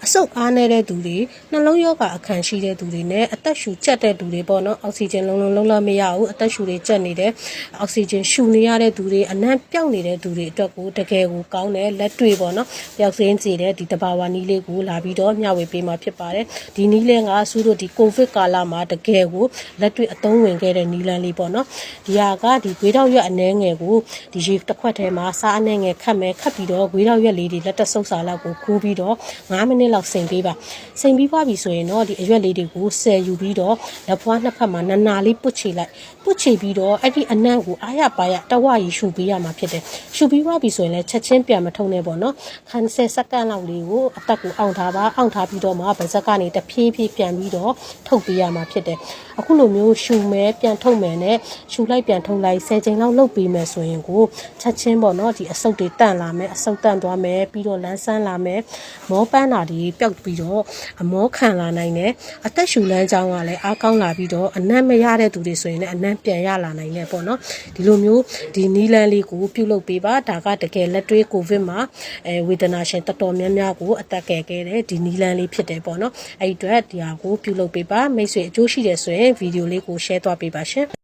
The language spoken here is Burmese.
အဆုတ်အားနေတဲ့သူတွေနှလုံးရောဂါအခန့်ရှိတဲ့သူတွေနဲ့အသက်ရှူကျပ်တဲ့သူတွေပေါ့နော်အောက်ဆီဂျင်လုံးလုံးမရဘူးအသက်ရှူတွေကျပ်နေတယ်အောက်ဆီဂျင်ရှူနေရတဲ့သူတွေအနံ့ပျောက်နေတဲ့သူတွေအတွက်ကိုတကယ်ကိုကောင်းတယ်လက်တွေ့ပေါ့နော်ပျောက်စင်းကြည့်တဲ့ဒီတဘာဝနီးလေးကိုလာပြီးတော့မျှဝေပေးမှာဖြစ်ပါတယ်ဒီနီးလေးကဆူတို့ဒီကိုဗစ်ကာလမှာတကယ်ကိုလက်တွေ့အသုံးဝင်ခဲ့တဲ့နီးလန်းလေးပေါ့နော်ဒီဟာကဒီဂွေးတောက်ရွက်အနှဲငယ်ကိုဒီရေတစ်ခွက်ထဲမှာစားအနှဲငယ်ခတ်မယ်ခတ်ပြီးတော့ဂွေးတောက်ရွက်လေးတွေလက်တက်ဆုပ်စာလောက်ကိုခိုးပြီးတော့9မိနစ်လောက်စိမ်ပေးပါစိမ်ပြီးသွားပြီဆိုရင်တော့ဒီအရွက်လေးတွေကိုဆယ်ယူပြီးတော့လက်ဖွားနှစ်ဖက်မှာနာလေးပုတ်ချေလိုက်ပုတ်ချေပြီးတော့အဲ့ဒီအနံ့ကိုအားရပါရတဝရီရှူပေးရမှာဖြစ်တယ်ရှူပြီးသွားပြီဆိုရင်လည်းချက်ချင်းပြန်မထုံနဲ့ပေါ့နော်ခန်း10စက္ကန့်လောက်လေးကိုအသက်ကိုအောင့်ထားပါအောင့်ထားပြီးတော့မှဗဇက်ကနေတဖြည်းဖြည်းပြန်ပြီးတော့ထုတ်ပေးရမှာဖြစ်တယ်အခုလိုမျိုးရှူမယ်ပြန်ထုတ်မယ်နဲ့ရှူလိုက်ပြန်ထုတ်လိုက်10ချိန်လောက်လုပ်ပေးမယ်ဆိုရင်ကိုချက်ချင်းပေါ့နော်ဒီအဆုတ်တွေတန့်လာမယ်အဆုတ်တန့်သွားမယ်ပြီးတော့လန်းဆန်းလာမယ်မောပန်းတာတွေပျောက်ပြီးတော့အမောခံလာနိုင်တယ်အသက်ရှူလန်းကြောင်းကလည်းအားကောင်းလာပြီးတော့အနံ့မရတဲ့သူတွေဆိုရင်လည်းအနံ့ပြန်ရလာနိုင်တယ်ပေါ့နော်ဒီလိုမျိုးဒီနီလန်းလေးကိုပြုလုပ်ပေးပါဒါကတကယ်လက်တွေ့ကိုဗစ်မှာဝေဒနာရှင်တော်တော်များများကိုအသက်ကယ်ခဲ့တဲ့ဒီနီလန်းလေးဖြစ်တယ်ပေါ့နော်အဲ့ဒီအတွက်ဒီဟာကိုပြုလုပ်ပေးပါမိတ်ဆွေအကျိုးရှိတယ်ဆိုရင်ဗီဒီယိုလေးကို share သွားပေးပါရှင်